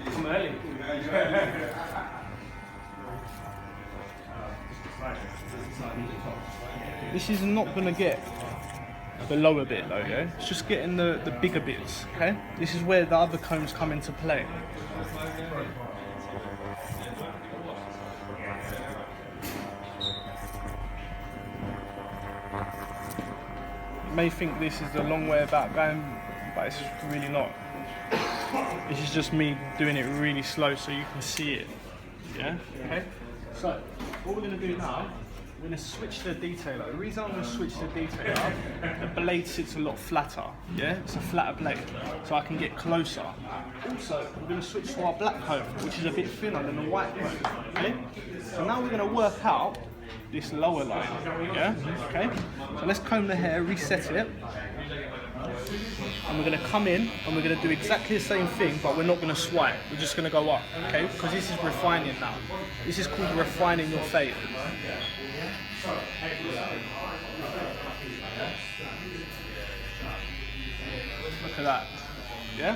Come early. This is not going to get the lower bit though, yeah? It's just getting the bigger bits, okay? This is where the other combs come into play. You may think this is the long way about going, but it's really not. This is just me doing it really slow so you can see it, yeah? Okay? So, what we're going to do now, we're going to switch the detailer. The reason I'm going to switch the detailer, the blade sits a lot flatter, yeah? It's a flatter blade, so I can get closer. Also, we're going to switch to our black comb, which is a bit thinner than the white comb, okay? So now we're going to work out this lower line, yeah? Okay? So let's comb the hair, reset it, and we're going to come in and we're going to do exactly the same thing, but we're not going to swipe. We're just going to go up, okay? Because this is refining now. This is called refining your fade. Look at that, yeah?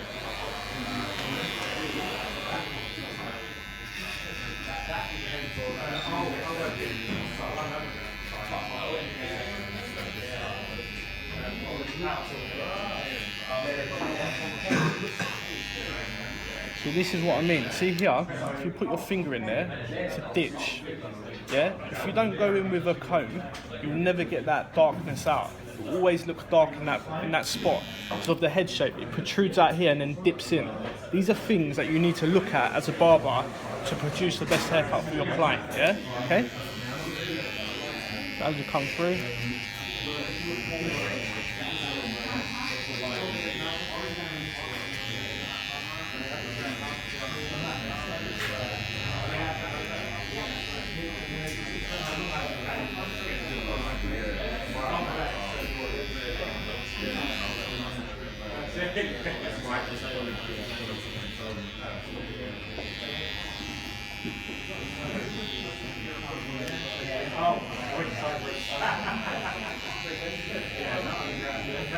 So this is what I mean. See here, if you put your finger in there, it's a ditch. Yeah? If you don't go in with a comb, you'll never get that darkness out. It will always look dark in that spot because of the head shape. It protrudes out here and then dips in. These are things that you need to look at as a barber to produce the best haircut for your client. Yeah? Okay? So as you come through.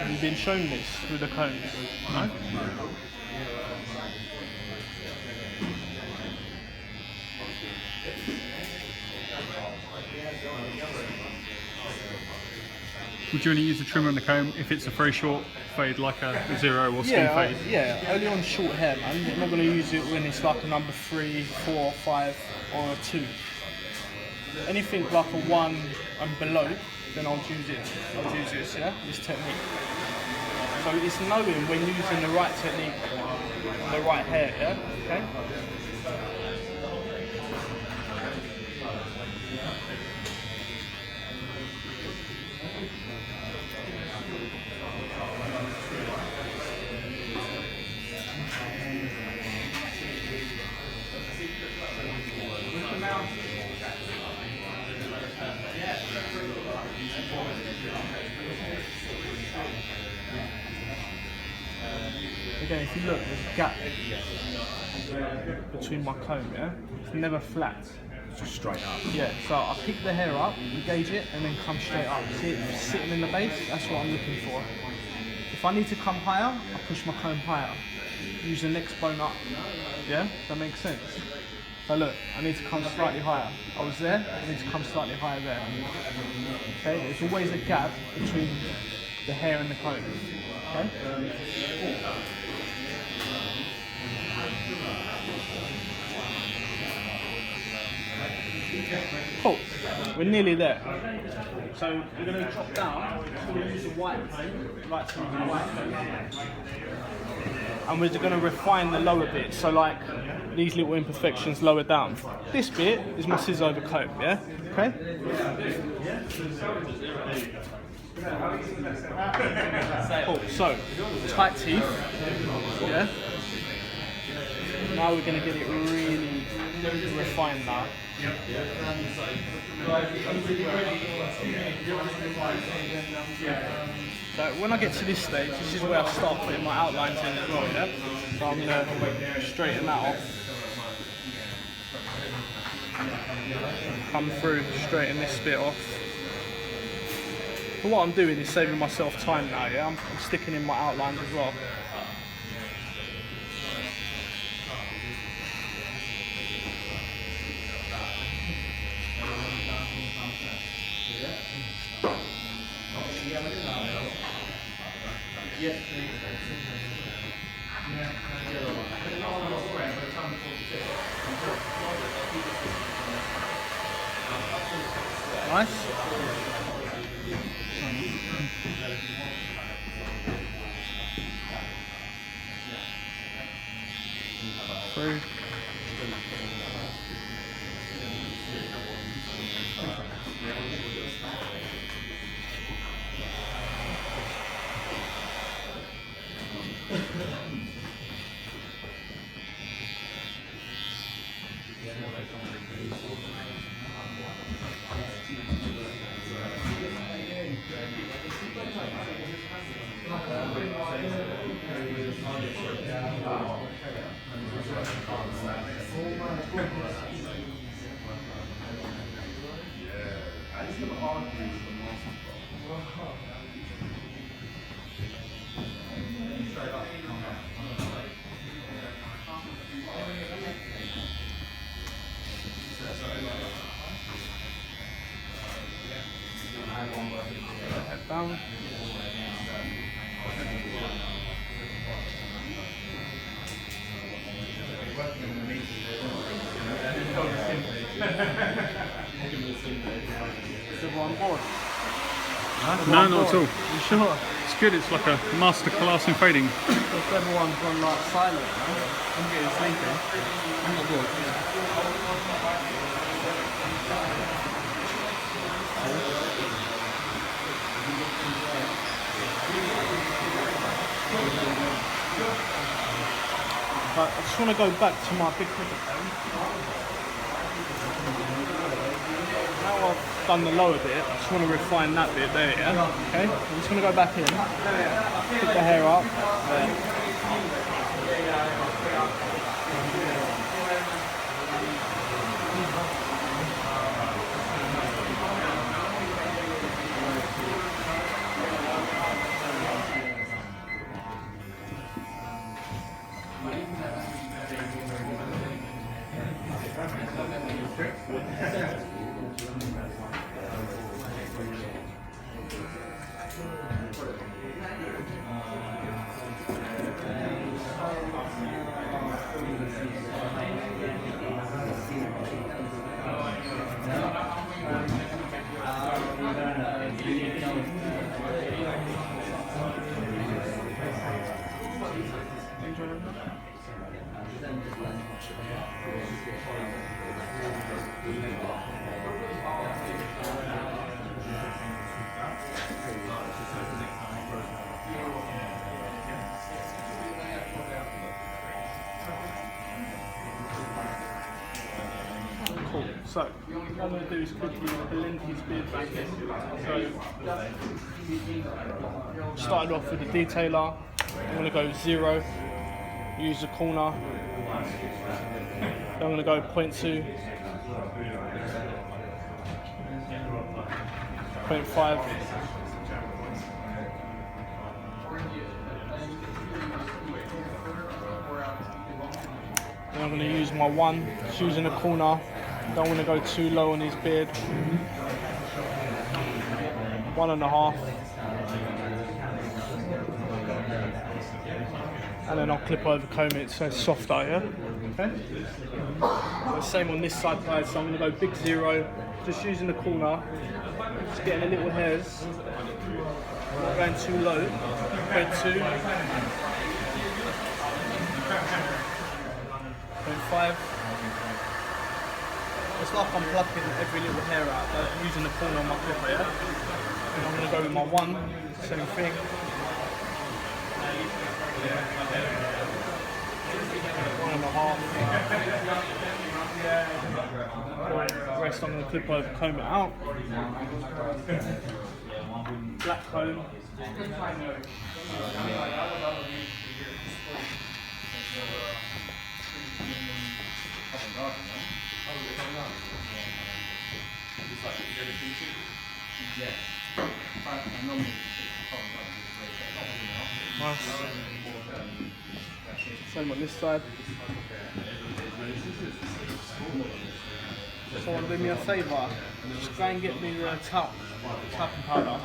You've been shown this through the combs, no? Would you only use the trimmer on the comb if it's a very short fade, like a zero or skin fade? Yeah, only on short hair, man. I'm not going to use it when it's like a number 3, 4, 5, or a 2. Anything like a 1 and below, then I'll use it. I'll use this, yeah, this technique. So it's knowing when using the right technique on the right hair, yeah, okay? Again, if you look, there's a gap between my comb, yeah? It's never flat. It's just straight up. Yeah, so I pick the hair up, engage it, and then come straight up. See it sitting in the base? That's what I'm looking for. If I need to come higher, I push my comb higher. Use the next bone up. Yeah? Does that make sense? So look, I need to come slightly higher. I was there, I need to come slightly higher there. Okay, there's always a gap between the hair and the comb. Okay? Cool, we're nearly there. So we're going to drop down, we're going to use the white comb, like to use the white comb. And we're going to refine the lower bit, so like these little imperfections lower down. This bit is my scissor over comb, yeah? Okay? Cool. So, tight teeth. Yeah. Now we're going to get it really refined now. So when I get to this stage, this is where I start putting my outlines in as well, yeah? So I'm going to straighten that off. Come through, straighten this bit off. But what I'm doing is saving myself time now, yeah? I'm sticking in my outlines as well. Nice. Through. Head down. Is everyone bored? No, not at all. You sure? It's good. It's like a master class in fading. If everyone's gone like silent now, I'm getting sleepy. I'm not bored. But I just want to go back to my big cricket game. Now I've done the lower bit, I just want to refine that bit there, yeah? Okay? I'm just going to go back in, pick the hair up, there. Cool. So, what I'm going to do is quickly blend his beard back in. So, started off with the detailer. I'm going to go 0, use the corner. Then I'm going to go 0.2, 0.5. Then I'm going to use my 1, just using the corner. Don't want to go too low on his beard. 1.5. And then I'll clip over, comb it so it's softer, yeah? Okay? So same on this side, guys. So I'm going to go big 0, just using the corner, just getting the little hairs, not going too low. 0.2, 0.5. it's like I'm plucking every little hair out, but using the corner of my clipper, yeah? And I'm going to go with my 1, same thing. 1.5. Rest I'm going to clip over, comb it out. Black comb. Nice. Same on this side. Someone do me a favour, just go and get me talcum powder.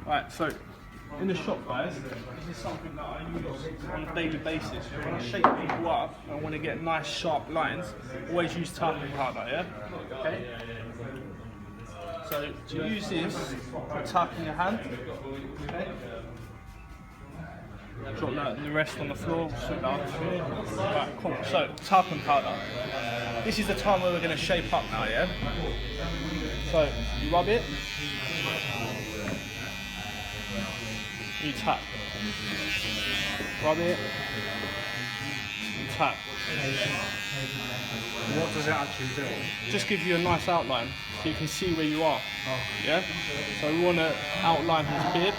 Right, so in the shop, guys, this is something that I use on a daily basis. When I shape people up and I want to get nice sharp lines, always use talcum powder, yeah? Okay? So to use this, put talcum in your hand, okay? Drop that, the rest on the floor, sit down. Right, cool. So, talcum powder. This is the time where we're going to shape up now, yeah? So, you rub it. You tap. Rub it. You tap. What does it actually do? Just gives you a nice outline so you can see where you are. Yeah? So we want to outline his beard.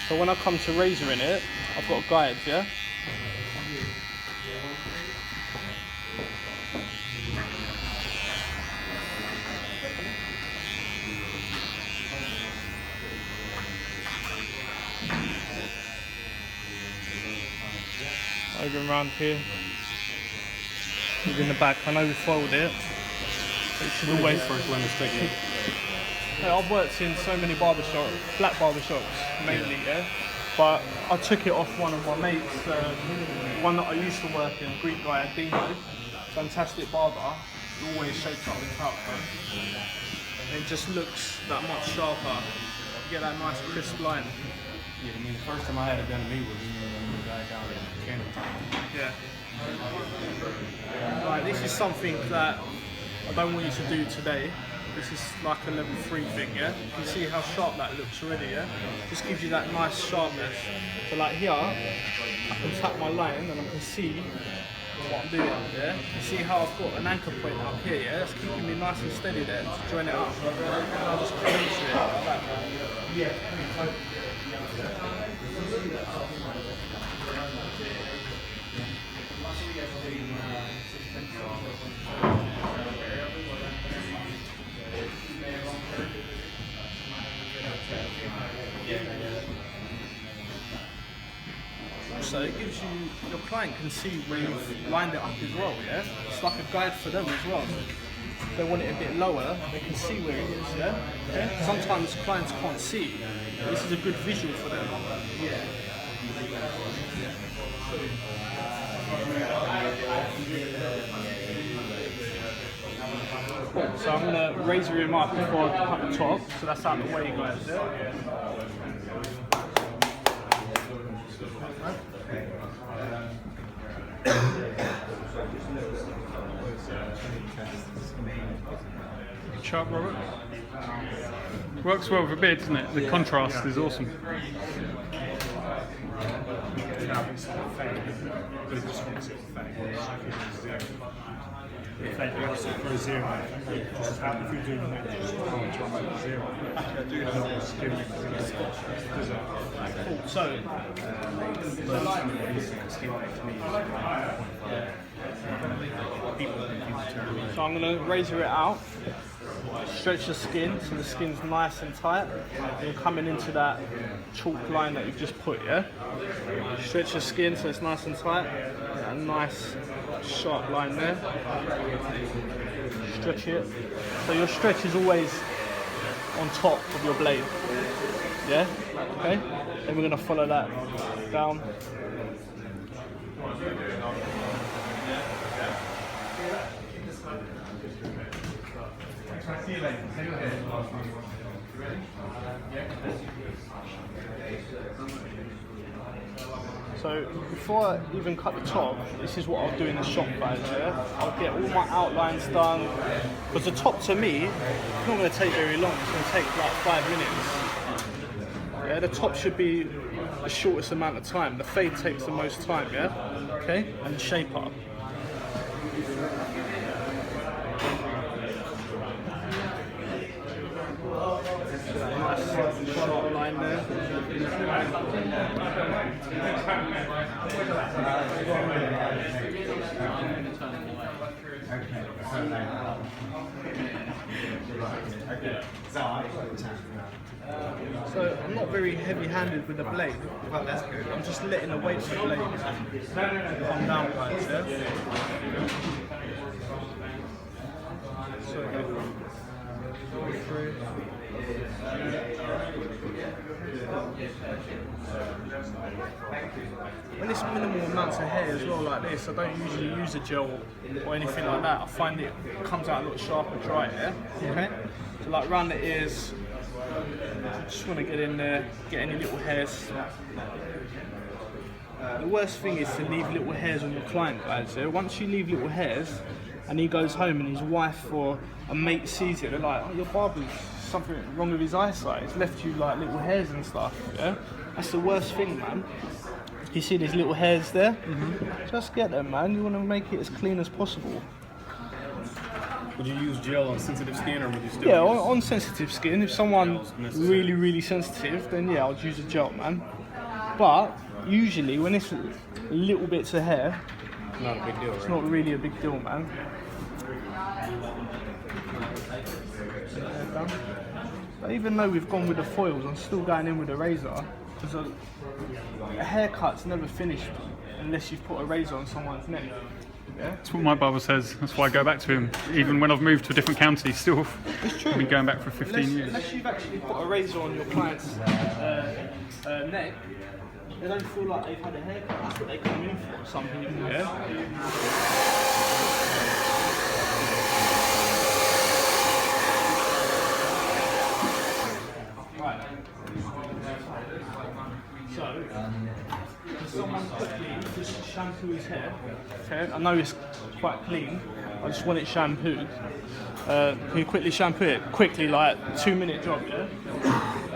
So when I come to razoring it, I've got guides, yeah? Over and round here. Within the back. I know we foiled it. But it should always. Yeah, I've worked in so many barbershops, black barbershops mainly, yeah. But I took it off one of my mates, one that I used to work in, Greek guy, Dino, fantastic barber, always shapes up with talcum. And it just looks that much sharper. You get that nice crisp line. Yeah, I mean, the first time I had it done to me was when the guy down in Canada. Yeah. Right, this is something that I don't want you to do today. This is like a level 3 thing, yeah? You can see how sharp that looks already, yeah? Just gives you that nice sharpness. So like here, I can tap my line and I can see what I'm doing, yeah? You see how I've got an anchor point up here, yeah? It's keeping me nice and steady there to join it up. And I'll just clench it like that. Yeah. So it gives you, your client can see where you've lined it up as well, yeah? It's like a guide for them as well. If they want it a bit lower, they can see where it is, yeah? Okay? Sometimes clients can't see. This is a good visual for them. Yeah. Cool. So I'm going to razor him up before I cut the top, so that's out of the way, guys, yeah? Sharp, Robert. Works well with a beard, doesn't it? The contrast is awesome. If they also for a 0, just how if you do just 0. Actually, I do have a skin. Cool. So I'm going to razor it out, stretch the skin so the skin's nice and tight, and coming into that chalk line that you've just put, yeah? Stretch the skin so it's nice and tight, a nice sharp line there. Stretch it. So your stretch is always on top of your blade, yeah? Okay? Then we're going to follow that down. So before I even cut the top, this is what I'll do in the shop, guys. Yeah, I'll get all my outlines done because the top to me is not going to take very long. It's going to take like 5 minutes. Yeah, the top should be the shortest amount of time. The fade takes the most time. Yeah, okay, and shape up. Nice sharp line there. So I'm not very heavy-handed with the blade. Well, that's good. I'm just letting the weight of the blade come down, guys. Yeah. So go through. When it's minimal amounts of hair as well like this, I don't usually use a gel or anything like that. I find it comes out a lot sharper dry, yeah? Okay. So like around the ears, just want to get in there, get any little hairs. The worst thing is to leave little hairs on your client, guys. Yeah? Once you leave little hairs and he goes home and his wife or a mate sees it, they're like, oh, your barber's something wrong with his eyesight. It's left you like little hairs and stuff. Yeah, that's the worst thing, man. You see these little hairs there? Just get them, man. You want to make it as clean as possible. Would you use gel on sensitive skin, or would you still? Yeah, use on sensitive skin. If someone's really, really sensitive, then yeah, I'd use a gel, man. But usually, when it's little bits of hair, not a big deal. it's not really a big deal, man. But even though we've gone with the foils, I'm still going in with a razor because a haircut's never finished unless you've put a razor on someone's neck. Yeah? That's what my barber says. That's why I go back to him. Even when I've moved to a different county, still It's true. I've been going back for 15 years. Unless you've actually put a razor on your client's neck, they don't feel like they've had a haircut. That's what they come in for, some people, yeah? So, can someone quickly just shampoo his hair? Okay, I know it's quite clean. I just want it shampooed. Can you quickly shampoo it? Quickly, like 2-minute job, yeah?